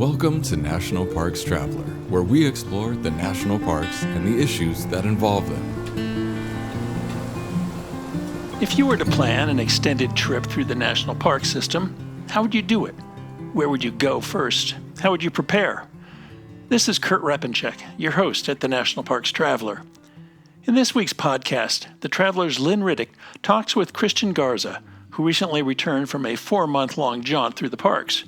Welcome to National Parks Traveler, where we explore the national parks and the issues that involve them. If you were to plan an extended trip through the national park system, how would you do it? Where would you go first? How would you prepare? This is Kurt Repenchek, your host at the National Parks Traveler. In this week's podcast, the Traveler's Lynn Riddick talks with Cristian Garza, who recently returned from a 4-month-long jaunt through the parks.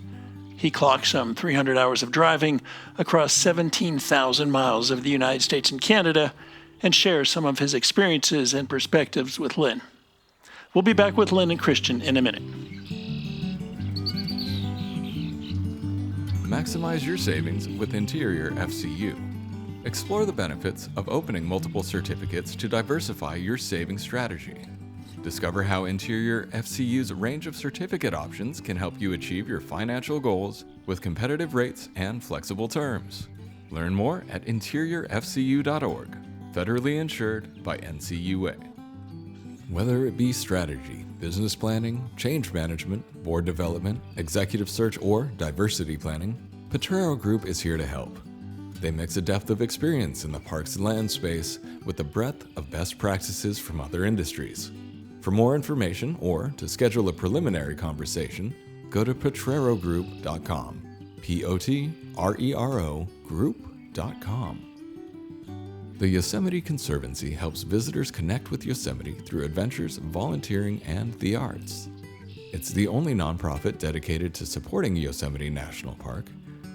He clocked some 300 hours of driving across 17,000 miles of the United States and Canada and shares some of his experiences and perspectives with Lynn. We'll be back with Lynn and Cristian in a minute. Maximize your savings with Interior FCU. Explore the benefits of opening multiple certificates to diversify your saving strategy. Discover how Interior FCU's range of certificate options can help you achieve your financial goals with competitive rates and flexible terms. Learn more at interiorfcu.org, federally insured by NCUA. Whether it be strategy, business planning, change management, board development, executive search, or diversity planning, Potrero Group is here to help. They mix a depth of experience in the parks and land space with the breadth of best practices from other industries. For more information or to schedule a preliminary conversation, go to potrerogroup.com. Potrero group.com. The Yosemite Conservancy helps visitors connect with Yosemite through adventures, volunteering, and the arts. It's the only nonprofit dedicated to supporting Yosemite National Park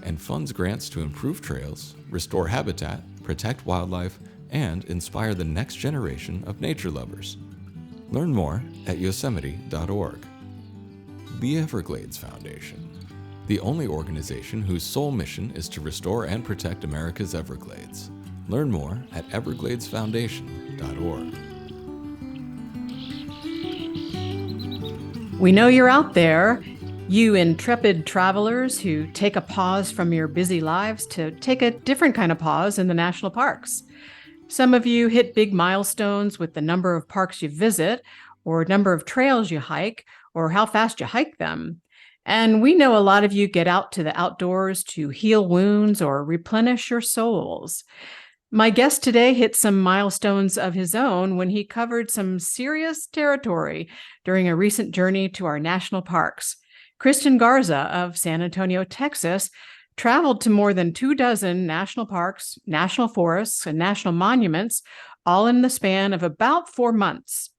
and funds grants to improve trails, restore habitat, protect wildlife, and inspire the next generation of nature lovers. Learn more at yosemite.org. The Everglades Foundation, the only organization whose sole mission is to restore and protect America's Everglades. Learn more at evergladesfoundation.org. We know you're out there, you intrepid travelers who take a pause from your busy lives to take a different kind of pause in the national parks. Some of you hit big milestones with the number of parks you visit, or number of trails you hike, or how fast you hike them. And we know a lot of you get out to the outdoors to heal wounds or replenish your souls. My guest today hit some milestones of his own when he covered some serious territory during a recent journey to our national parks. Cristian Garza of San Antonio, Texas, traveled to more than 24 national parks, national forests, and national monuments, all in the span of about 4 months.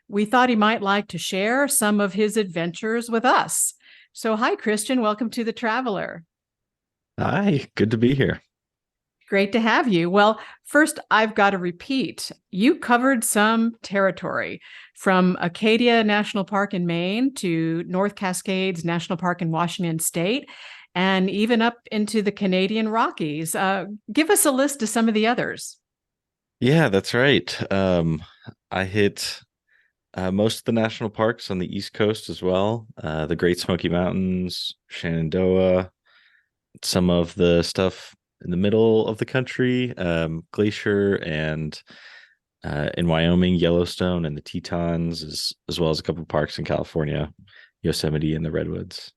We thought he might like to share some of his adventures with us. So hi, Cristian. Welcome to The Traveler. Hi, good to be here. Great to have you. Well, first, I've got to repeat, you covered some territory from Acadia National Park in Maine to North Cascades National Park in Washington State, and even up into the Canadian Rockies. Give us a list of some of the others. Yeah, that's right. I hit most of the national parks on the East Coast as well. The Great Smoky Mountains, Shenandoah, some of the stuff in the middle of the country, Glacier, and in Wyoming, Yellowstone and the Tetons, as well as a couple of parks in California, Yosemite and the Redwoods.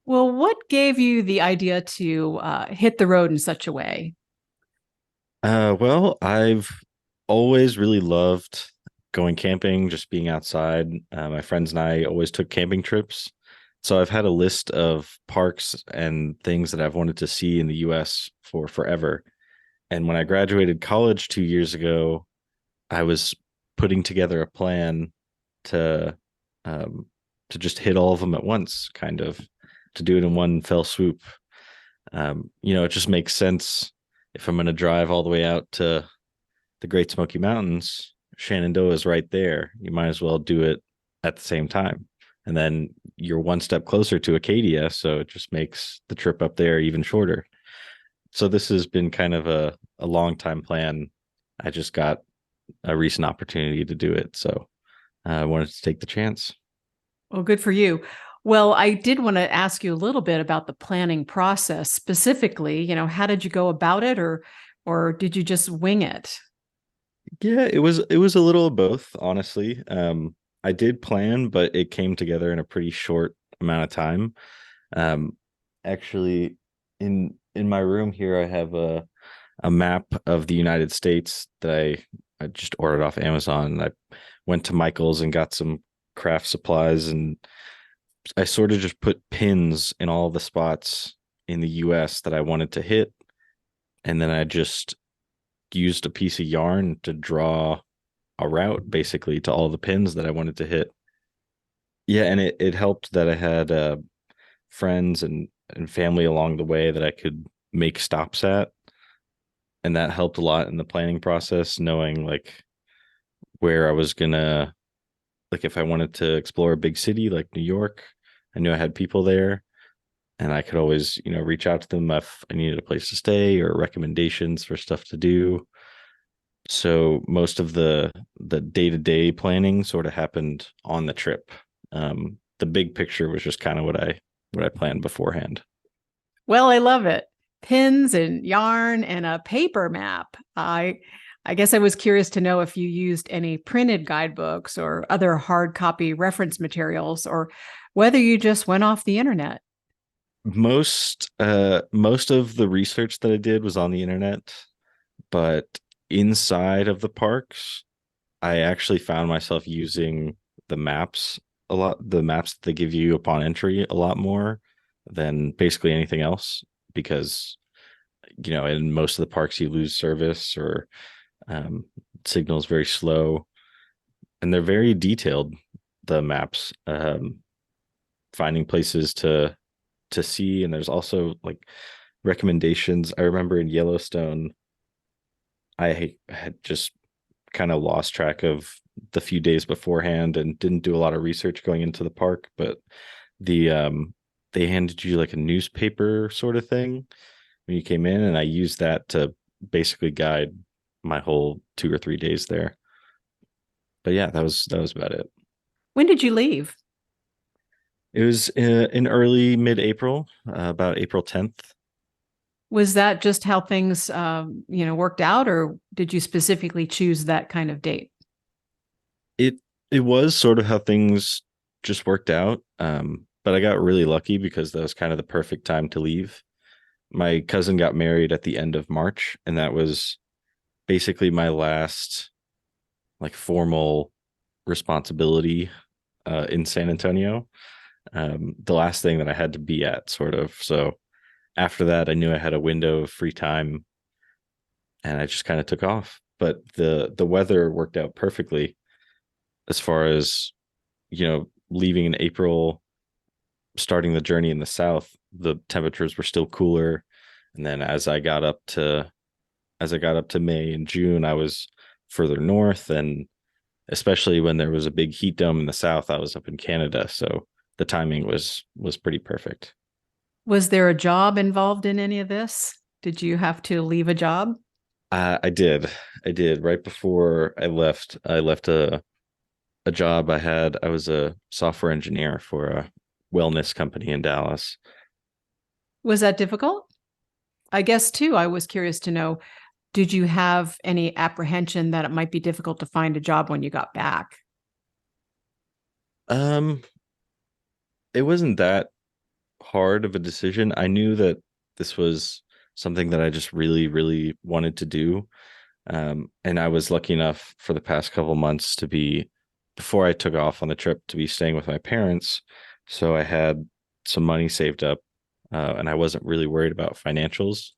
Well, what gave you the idea to hit the road in such a way? Well, I've always really loved going camping, just being outside. My friends and I always took camping trips. So I've had a list of parks and things that I've wanted to see in the U.S. for forever. And when I graduated college 2 years ago, I was putting together a plan to just hit all of them at once, kind of, to do it in one fell swoop. It just makes sense. If I'm going to drive all the way out to the Great Smoky Mountains, Shenandoah is right there. You might as well do it at the same time. And then you're one step closer to Acadia, so it just makes the trip up there even shorter. So this has been kind of a long time plan. I just got a recent opportunity to do it, so I wanted to take the chance. Well, good for you. Well, I did want to ask you a little bit about the planning process. Specifically, how did you go about it, or did you just wing it? Yeah, it was a little of both, honestly. I did plan, but it came together in a pretty short amount of time. Actually, in my room here, I have a map of the United States that I just ordered off Amazon. I went to Michael's and got some craft supplies, and I sort of just put pins in all the spots in the US that I wanted to hit, and then I just used a piece of yarn to draw a route basically to all the pins that I wanted to hit. Yeah, and it helped that I had friends and family along the way that I could make stops at, and that helped a lot in the planning process, knowing like where I was gonna, like if I wanted to explore a big city like New York, I knew I had people there, and I could always, reach out to them if I needed a place to stay or recommendations for stuff to do. So most of the day-to-day planning sort of happened on the trip. The big picture was just kind of what I planned beforehand. Well, I love it. Pins and yarn and a paper map. I guess I was curious to know if you used any printed guidebooks or other hard copy reference materials, or whether you just went off the internet. Most of the research that I did was on the internet, but inside of the parks, I actually found myself using the maps a lot, the maps that they give you upon entry a lot more than basically anything else, because in most of the parks you lose service, or um, signal's very slow, and they're very detailed, the maps, finding places to see. And there's also like recommendations. I remember in Yellowstone, I had just kind of lost track of the few days beforehand and didn't do a lot of research going into the park, but they handed you like a newspaper sort of thing when you came in, and I used that to basically guide my whole 2 or 3 days there. But yeah, that was about it. When did you leave? It was in early mid-April, about April 10th. Was that just how things, worked out, or did you specifically choose that kind of date? It was sort of how things just worked out. But I got really lucky because that was kind of the perfect time to leave. My cousin got married at the end of March, and that was basically my last like formal responsibility in San Antonio. The last thing that I had to be at, sort of. So after that, I knew I had a window of free time, and I just kind of took off. But the weather worked out perfectly as far as, leaving in April, starting the journey in the south. The temperatures were still cooler, and then as I got up to May and June, I was further north, and especially when there was a big heat dome in the south, I was up in Canada. So the timing was pretty perfect. Was there a job involved in any of this? Did you have to leave a job? I did. I did. Right before I left a job I had. I was a software engineer for a wellness company in Dallas. Was that difficult? I guess too, I was curious to know, did you have any apprehension that it might be difficult to find a job when you got back? Um, it wasn't that hard of a decision. I knew that this was something that I just really, really wanted to do. And I was lucky enough for the past couple months to be, before I took off on the trip, to be staying with my parents. So I had some money saved up, and I wasn't really worried about financials.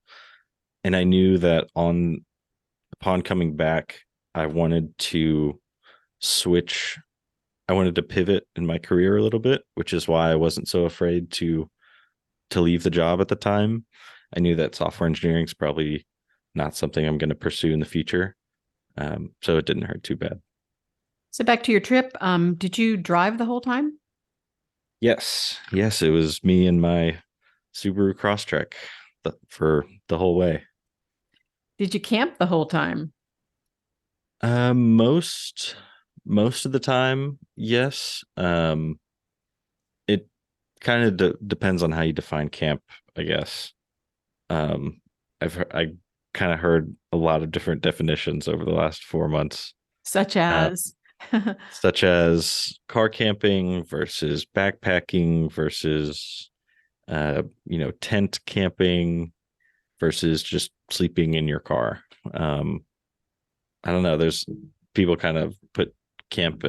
And I knew that upon coming back, I wanted to switch. I wanted to pivot in my career a little bit, which is why I wasn't so afraid to leave the job at the time. I knew that software engineering is probably not something I'm going to pursue in the future. So it didn't hurt too bad. So back to your trip, did you drive the whole time? Yes, it was me and my Subaru Crosstrek for the whole way. Did you camp the whole time? Most of the time, yes. It kind of depends on how you define camp, I guess. Um, I kind of heard a lot of different definitions over the last 4 months, Such uh, as, such as car camping versus backpacking versus tent camping versus just sleeping in your car. I don't know. There's people kind of put camp,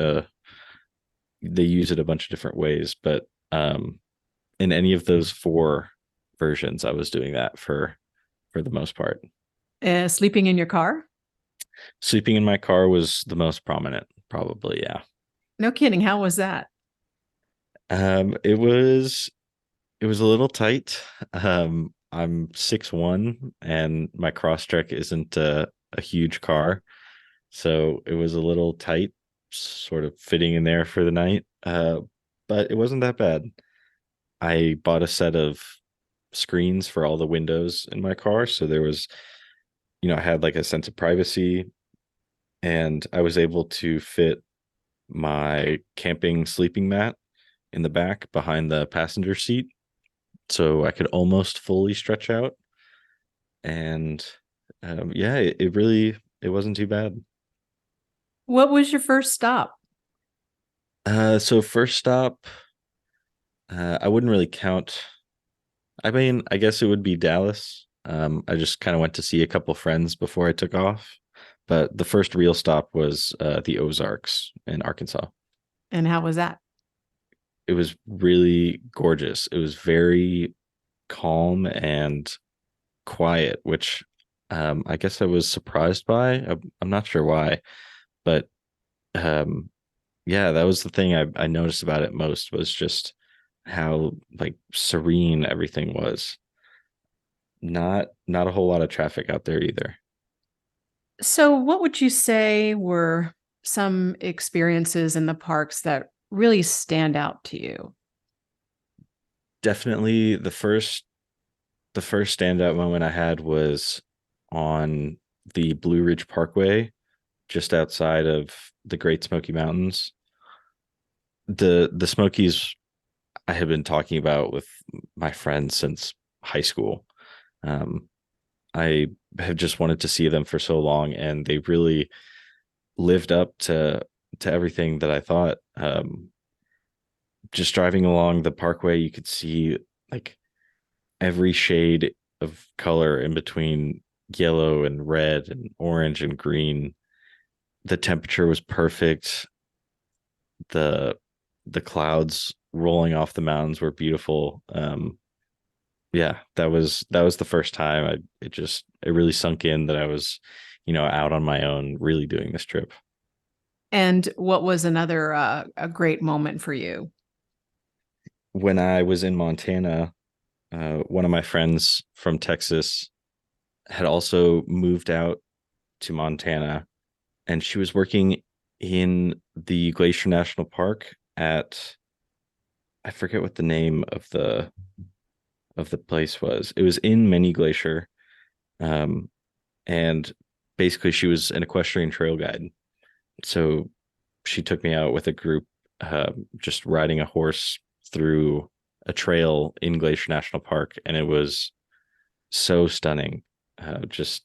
they use it a bunch of different ways, but in any of those four versions, I was doing that for the most part. Sleeping in your car? Sleeping in my car was the most prominent, probably. Yeah. No kidding. How was that? It was a little tight. I'm 6'1", and my Crosstrek isn't a huge car, so it was a little tight, sort of fitting in there for the night. But it wasn't that bad. I bought a set of screens for all the windows in my car, so there was, I had like a sense of privacy, and I was able to fit my camping sleeping mat in the back behind the passenger seat, so I could almost fully stretch out. And yeah, it wasn't too bad. What was your first stop? So first stop, I wouldn't really count. I mean, I guess it would be Dallas. I just kind of went to see a couple friends before I took off, but the first real stop was the Ozarks in Arkansas. And how was that? It was really gorgeous. It was very calm and quiet, which I guess I was surprised by. I'm not sure why, but yeah, that was the thing I noticed about it most, was just how like serene everything was. Not a whole lot of traffic out there either. So, what would you say were some experiences in the parks that really stand out to you? Definitely the first standout moment I had was on the Blue Ridge Parkway, just outside of the Great Smoky Mountains. The Smokies I have been talking about with my friends since high school. I have just wanted to see them for so long, and they really lived up to everything that I thought. Just driving along the parkway, you could see like every shade of color in between yellow and red and orange and green. The temperature was perfect. The clouds rolling off the mountains were beautiful. Yeah, that was the first time it really sunk in that I was, out on my own, really doing this trip. And what was another a great moment for you? When I was in Montana, one of my friends from Texas had also moved out to Montana, and she was working in the Glacier National Park at, I forget what the name of the place was. It was in Many Glacier, and basically she was an equestrian trail guide. So she took me out with a group, just riding a horse through a trail in Glacier National Park, and it was so stunning. Just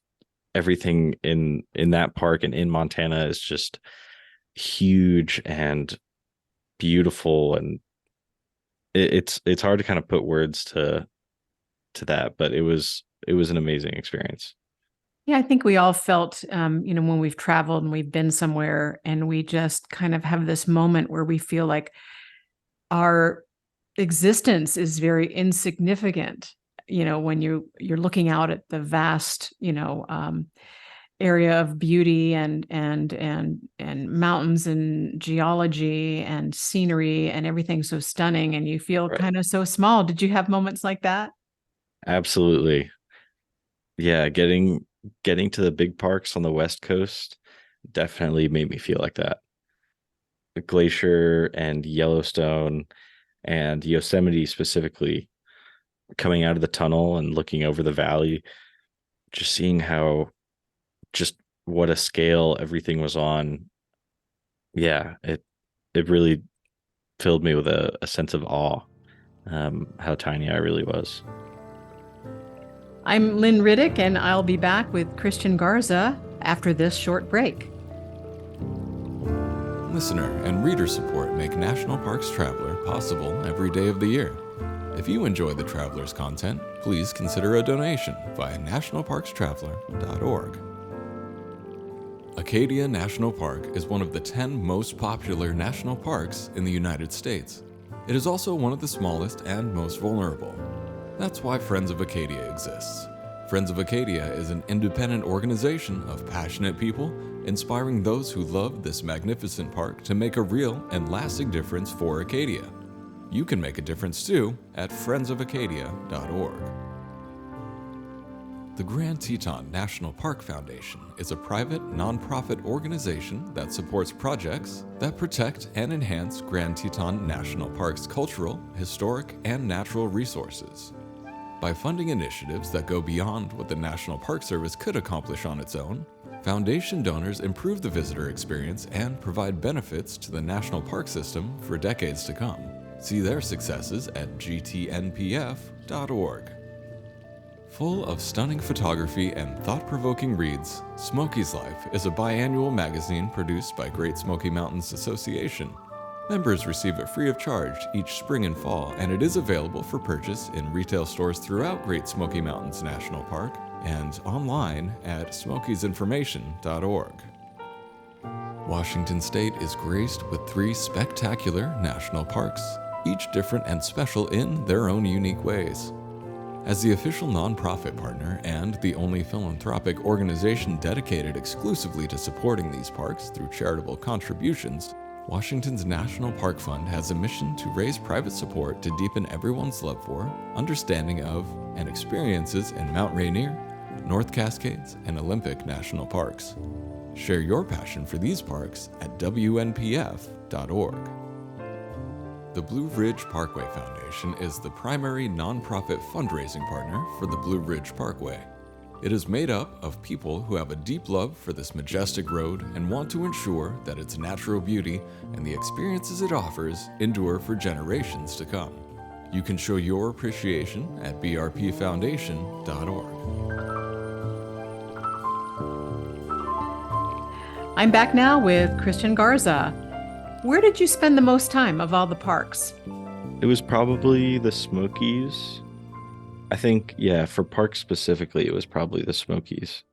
everything in that park and in Montana is just huge and beautiful, and it's hard to kind of put words to that, but it was an amazing experience. Yeah, I think we all felt, when we've traveled and we've been somewhere and we just kind of have this moment where we feel like our existence is very insignificant. When you're looking out at the vast, area of beauty and mountains and geology and scenery and everything so stunning, and you feel Right. kind of so small. Did you have moments like that? Absolutely. Yeah, getting to the big parks on the West Coast definitely made me feel like that. The Glacier and Yellowstone and Yosemite specifically, coming out of the tunnel and looking over the valley, just seeing just what a scale everything was on. Yeah, it really filled me with a sense of awe, how tiny I really was. I'm Lynn Riddick, and I'll be back with Cristian Garza after this short break. Listener and reader support make National Parks Traveler possible every day of the year. If you enjoy the Traveler's content, please consider a donation via nationalparkstraveler.org. Acadia National Park is one of the 10 most popular national parks in the United States. It is also one of the smallest and most vulnerable. That's why Friends of Acadia exists. Friends of Acadia is an independent organization of passionate people inspiring those who love this magnificent park to make a real and lasting difference for Acadia. You can make a difference too at friendsofacadia.org. The Grand Teton National Park Foundation is a private, nonprofit organization that supports projects that protect and enhance Grand Teton National Park's cultural, historic, and natural resources. By funding initiatives that go beyond what the National Park Service could accomplish on its own, Foundation donors improve the visitor experience and provide benefits to the National Park System for decades to come. See their successes at gtnpf.org. Full of stunning photography and thought-provoking reads, Smoky's Life is a biannual magazine produced by Great Smoky Mountains Association. Members receive it free of charge each spring and fall, and it is available for purchase in retail stores throughout Great Smoky Mountains National Park and online at smokiesinformation.org. Washington State is graced with 3 spectacular national parks, each different and special in their own unique ways. As the official nonprofit partner and the only philanthropic organization dedicated exclusively to supporting these parks through charitable contributions, Washington's National Park Fund has a mission to raise private support to deepen everyone's love for, understanding of, and experiences in Mount Rainier, North Cascades, and Olympic National Parks. Share your passion for these parks at wnpf.org. The Blue Ridge Parkway Foundation is the primary nonprofit fundraising partner for the Blue Ridge Parkway. It is made up of people who have a deep love for this majestic road and want to ensure that its natural beauty and the experiences it offers endure for generations to come. You can show your appreciation at brpfoundation.org. I'm back now with Cristian Garza. Where did you spend the most time of all the parks? It was probably the Smokies. I think, yeah, for parks specifically, it was probably the Smokies.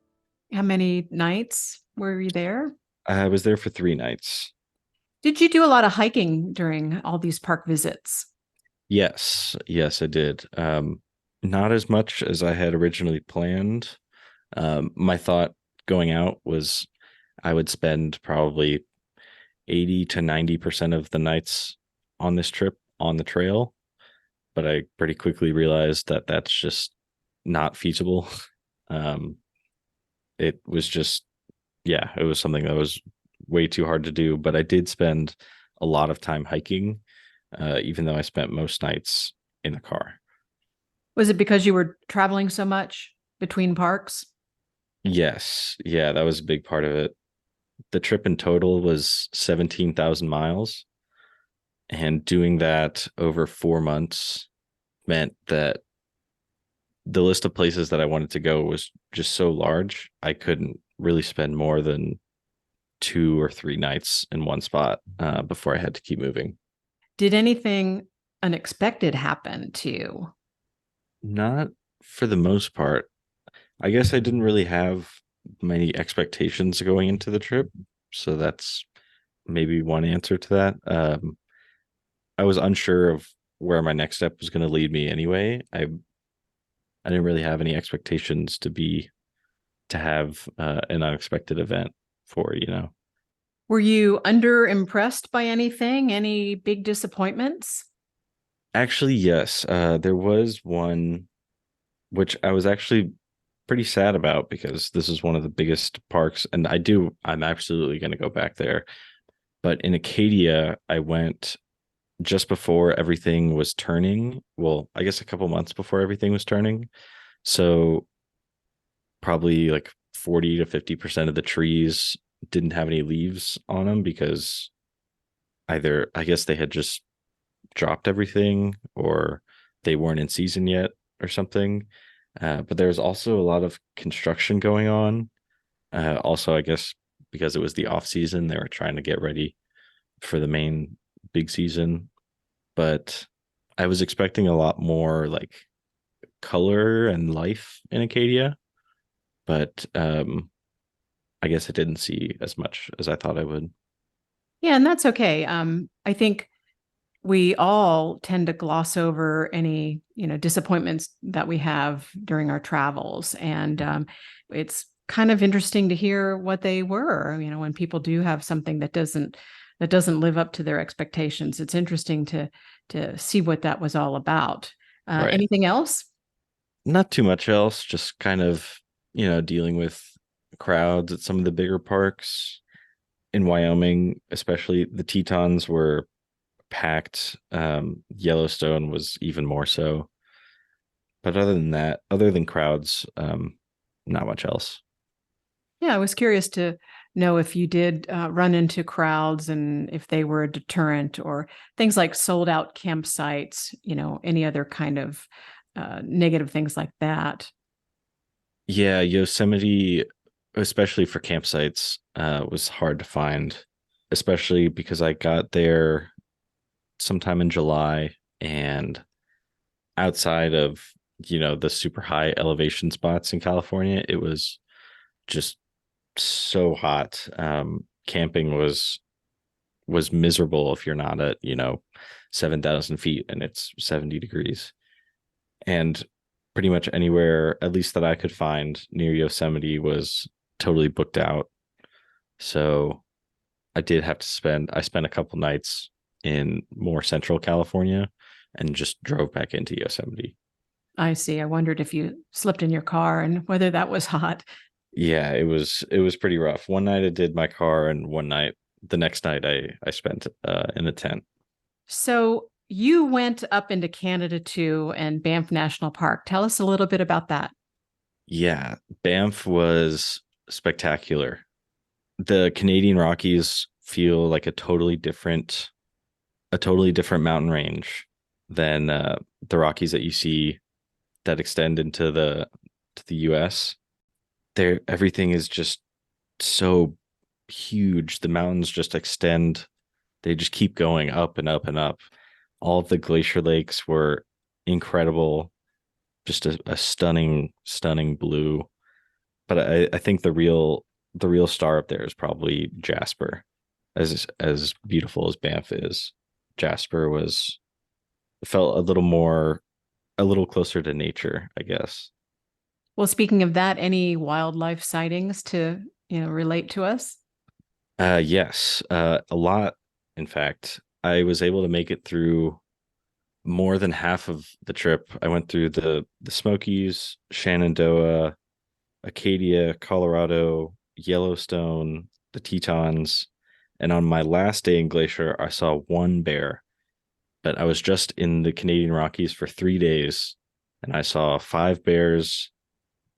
How many nights were you there? I was there for 3 nights. Did you do a lot of hiking during all these park visits? Yes, I did. Not as much as I had originally planned. My thought going out was I would spend probably 80 to 90% of the nights on this trip on the trail. But I pretty quickly realized that that's just not feasible. It was just, it was something that was way too hard to do. But I did spend a lot of time hiking, even though I spent most nights in the car. Was it because you were traveling so much between parks? Yes. Yeah, that was a big part of it. The trip in total was 17,000 miles. And doing that over 4 months meant that the list of places that I wanted to go was just so large. I couldn't really spend more than 2 or 3 nights in one spot before I had to keep moving. Did anything unexpected happen to you? Not for the most part. I guess I didn't really have many expectations going into the trip. So that's maybe one answer to that. I was unsure of where my next step was going to lead me anyway. I didn't really have any expectations to have an unexpected event for. Were you underimpressed by anything? Any big disappointments? Actually, yes. There was one which I was actually pretty sad about because this is one of the biggest parks, and I'm absolutely going to go back there. But in Acadia, I went just before everything was turning. Well, I guess a couple months before everything was turning. So probably like 40 to 50% of the trees didn't have any leaves on them because either, I guess they had just dropped everything or they weren't in season yet or something. But there was also a lot of construction going on. Also, I guess because it was the off season, they were trying to get ready for the main big season. But I was expecting a lot more like color and life in Acadia, but I guess I didn't see as much as I thought I would. Yeah, and that's okay. I think we all tend to gloss over any, disappointments that we have during our travels, and it's kind of interesting to hear what they were. When people do have something that doesn't live up to their expectations, it's interesting to see what that was all about. Right. Anything else? Not too much else, just kind of, dealing with crowds at some of the bigger parks in Wyoming, especially the Tetons were packed. Yellowstone was even more so. But other than that, other than crowds, not much else. Yeah, I was curious to know if you did run into crowds and if they were a deterrent, or things like sold out campsites, any other kind of negative things like that. Yeah, Yosemite, especially for campsites, was hard to find, especially because I got there sometime in July and outside of, the super high elevation spots in California, it was just so hot. Camping was miserable if you're not at 7,000 feet and it's 70 degrees. And pretty much anywhere, at least that I could find near Yosemite, was totally booked out. So I spent a couple nights in more central California and just drove back into Yosemite. I see. I wondered if you slept in your car and whether that was hot. Yeah, it was pretty rough. One night I did my car, and the next night I spent in a tent. So you went up into Canada too, and Banff National Park. Tell us a little bit about that. Yeah, Banff was spectacular. The Canadian Rockies feel like a totally different mountain range than the Rockies that you see that extend into the US. There, everything is just so huge. The mountains just extend. They just keep going up and up and up. All of the glacier lakes were incredible. Just a stunning, stunning blue. But I think the real star up there is probably Jasper. As beautiful as Banff is, Jasper was felt a little closer to nature, I guess. Well, speaking of that, any wildlife sightings to, relate to us? Yes, a lot. In fact, I was able to make it through more than half of the trip. I went through the Smokies, Shenandoah, Acadia, Colorado, Yellowstone, the Tetons, and on my last day in Glacier, I saw one bear. But I was just in the Canadian Rockies for 3 days, and I saw five bears,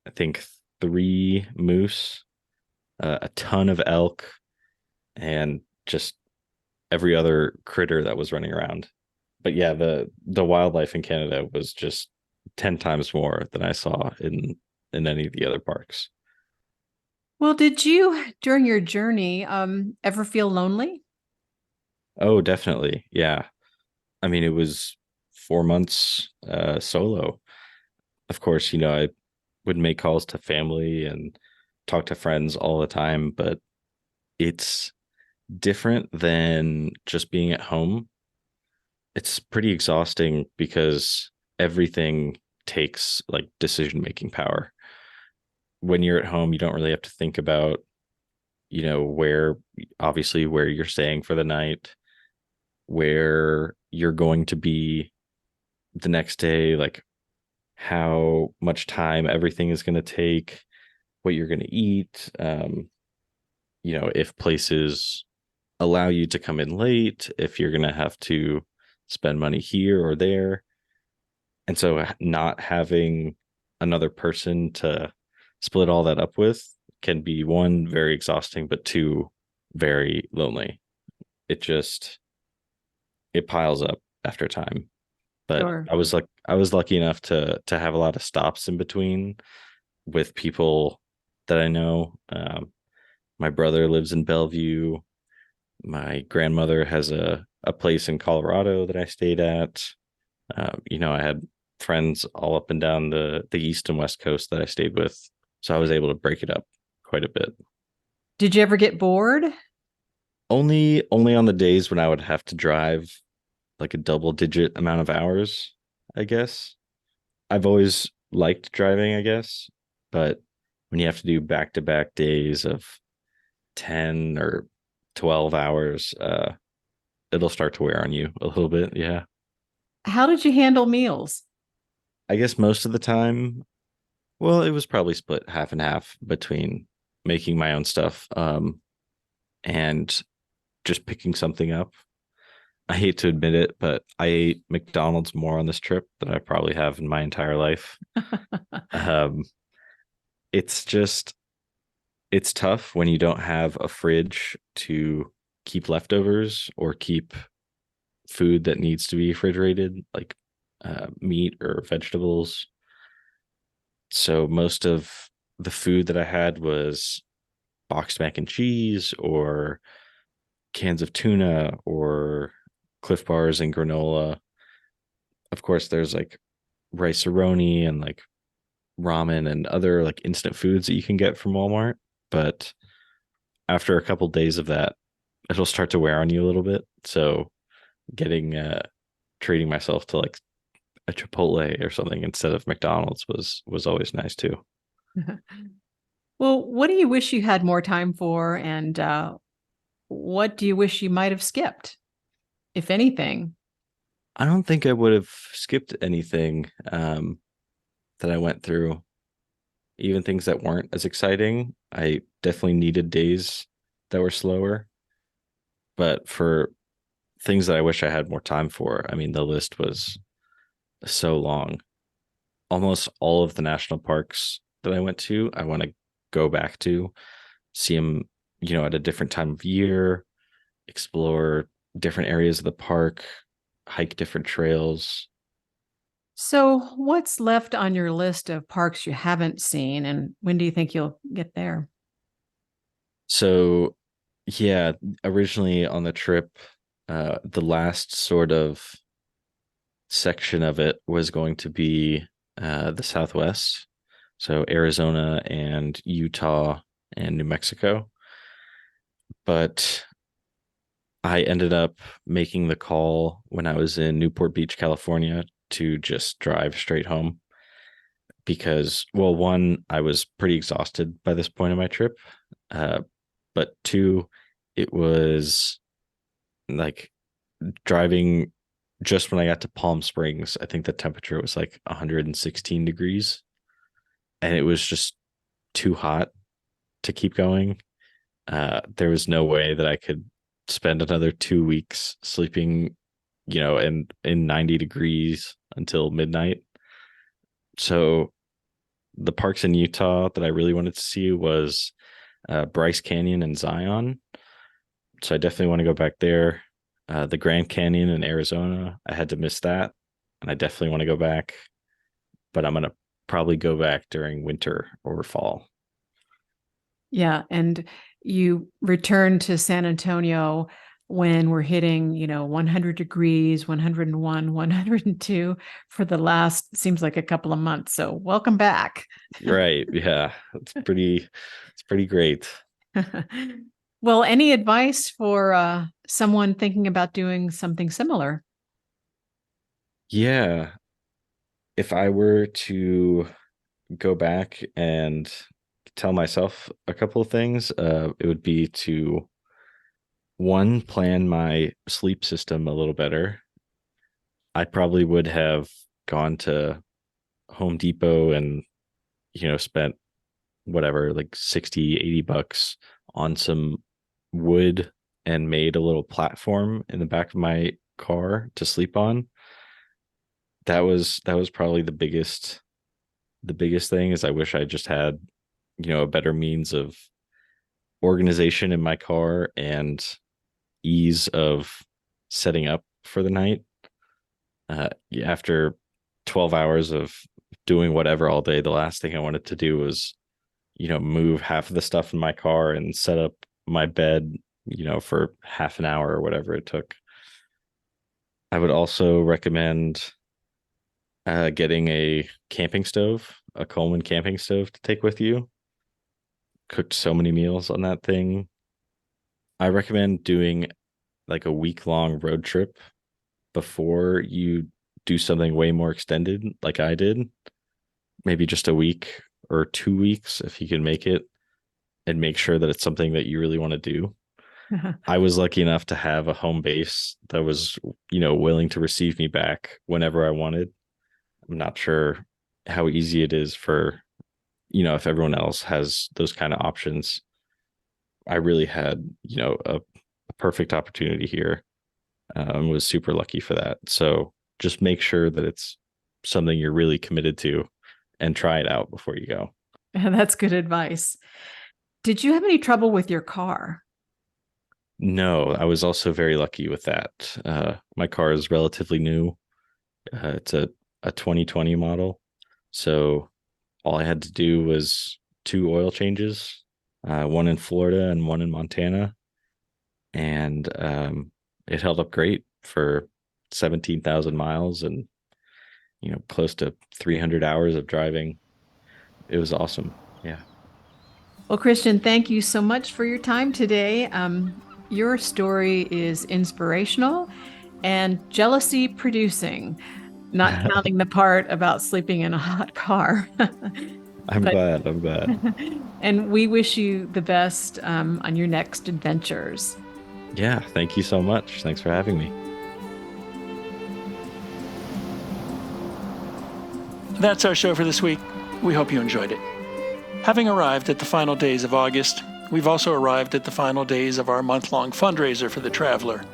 I think three moose, a ton of elk, and just every other critter that was running around. But yeah, the wildlife in Canada was just 10 times more than I saw in any of the other parks. Well, did you, during your journey, ever feel lonely? Oh, definitely. Yeah. I mean, it was 4 months solo. Of course, I would make calls to family and talk to friends all the time, but it's different than just being at home. It's pretty exhausting because everything takes like decision making power. When you're at home, you don't really have to think about, where obviously where you're staying for the night, where you're going to be the next day, like how much time everything is going to take, what you're going to eat, if places allow you to come in late, if you're going to have to spend money here or there. And so not having another person to split all that up with can be one, very exhausting, but two, very lonely. It just it piles up after time. But Sure. I was lucky enough to have a lot of stops in between with people that I know. My brother lives in Bellevue. My grandmother has a place in Colorado that I stayed at. I had friends all up and down the east and west coast that I stayed with, so I was able to break it up quite a bit. Did you ever get bored? Only on the days when I would have to drive like a double digit amount of hours, I guess. I've always liked driving, I guess, but when you have to do back to back days of 10 or 12 hours, it'll start to wear on you a little bit. Yeah. How did you handle meals? I guess most of the time, well, it was probably split half and half between making my own stuff, and just picking something up. I hate to admit it, but I ate McDonald's more on this trip than I probably have in my entire life. Um, it's just, it's tough when you don't have a fridge to keep leftovers or keep food that needs to be refrigerated, like meat or vegetables. So most of the food that I had was boxed mac and cheese or cans of tuna or Cliff Bars and granola. Of course, there's like rice-a-roni and like ramen and other like instant foods that you can get from Walmart. But after a couple days of that, it'll start to wear on you a little bit. So getting treating myself to like a Chipotle or something instead of McDonald's was always nice too. Well, what do you wish you had more time for? And what do you wish you might have skipped, if anything? I don't think I would have skipped anything that I went through, even things that weren't as exciting. I definitely needed days that were slower, but for things that I wish I had more time for, I mean, the list was so long. Almost all of the national parks that I went to, I want to go back to, see them, at a different time of year, explore different areas of the park, hike different trails. So, what's left on your list of parks you haven't seen, and when do you think you'll get there? So, yeah, originally on the trip, the last sort of section of it was going to be the Southwest. So, Arizona and Utah and New Mexico. But I ended up making the call when I was in Newport Beach, California, to just drive straight home because, well, one, I was pretty exhausted by this point in my trip. Uh, but two, it was like driving just when I got to Palm Springs. I think the temperature was like 116 degrees and it was just too hot to keep going. There was no way that I could spend another 2 weeks sleeping, in 90 degrees until midnight. So the parks in Utah that I really wanted to see was Bryce Canyon and Zion. So I definitely want to go back there. The Grand Canyon in Arizona, I had to miss that. And I definitely want to go back, but I'm going to probably go back during winter or fall. Yeah, and you return to San Antonio when we're hitting, 100 degrees, 101, 102 for the last, seems like a couple of months. So welcome back. Right. Yeah. It's pretty great. Well, any advice for someone thinking about doing something similar? Yeah. If I were to go back and tell myself a couple of things, it would be to one, plan my sleep system a little better. I probably would have gone to Home Depot and, spent whatever, like 60, $80 on some wood and made a little platform in the back of my car to sleep on. That was probably the biggest thing is I wish I just had, a better means of organization in my car and ease of setting up for the night. After 12 hours of doing whatever all day, the last thing I wanted to do was, move half of the stuff in my car and set up my bed, for half an hour or whatever it took. I would also recommend Getting a camping stove, a Coleman camping stove to take with you. Cooked so many meals on that thing. I recommend doing like a week-long road trip before you do something way more extended, like I did. Maybe just a week or 2 weeks if you can make it, and make sure that it's something that you really want to do. I was lucky enough to have a home base that was, willing to receive me back whenever I wanted. I'm not sure how easy it is for, if everyone else has those kind of options. I really had, a perfect opportunity here. Was super lucky for that. So just make sure that it's something you're really committed to and try it out before you go. That's good advice. Did you have any trouble with your car? No, I was also very lucky with that. My car is relatively new. It's a 2020 model. So all I had to do was 2 oil changes, one in Florida and one in Montana. And it held up great for 17,000 miles and, close to 300 hours of driving. It was awesome. Yeah. Well, Cristian, thank you so much for your time today. Your story is inspirational and jealousy producing, not counting the part about sleeping in a hot car. I'm glad. And we wish you the best on your next adventures. Yeah. Thank you so much. Thanks for having me. That's our show for this week. We hope you enjoyed it. Having arrived at the final days of August, we've also arrived at the final days of our month-long fundraiser for the Traveler.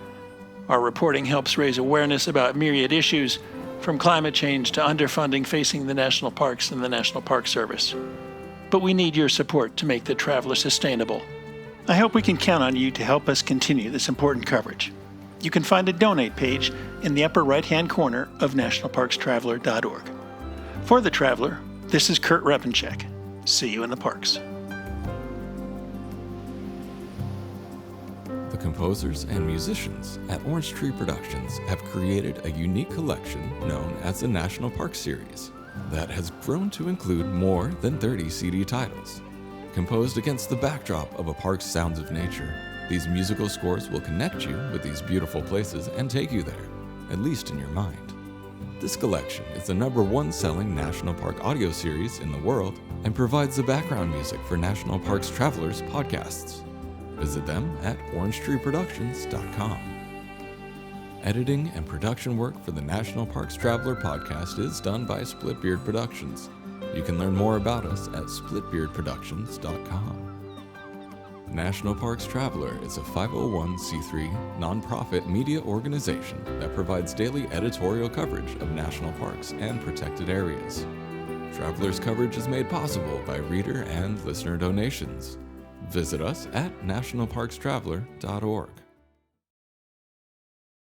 Our reporting helps raise awareness about myriad issues, from climate change to underfunding facing the national parks and the National Park Service. But we need your support to make the Traveler sustainable. I hope we can count on you to help us continue this important coverage. You can find a donate page in the upper right-hand corner of nationalparkstraveler.org. For the Traveler, this is Kurt Repenchek. See you in the parks. The composers and musicians at Orange Tree Productions have created a unique collection known as the National Park Series that has grown to include more than 30 CD titles. Composed against the backdrop of a park's sounds of nature, these musical scores will connect you with these beautiful places and take you there, at least in your mind. This collection is the #1 selling National Park audio series in the world and provides the background music for National Parks Travelers podcasts. Visit them at orangetreeproductions.com. Editing and production work for the National Parks Traveler podcast is done by Splitbeard Productions. You can learn more about us at splitbeardproductions.com. National Parks Traveler is a 501c3 nonprofit media organization that provides daily editorial coverage of national parks and protected areas. Traveler's coverage is made possible by reader and listener donations. Visit us at nationalparkstraveler.org.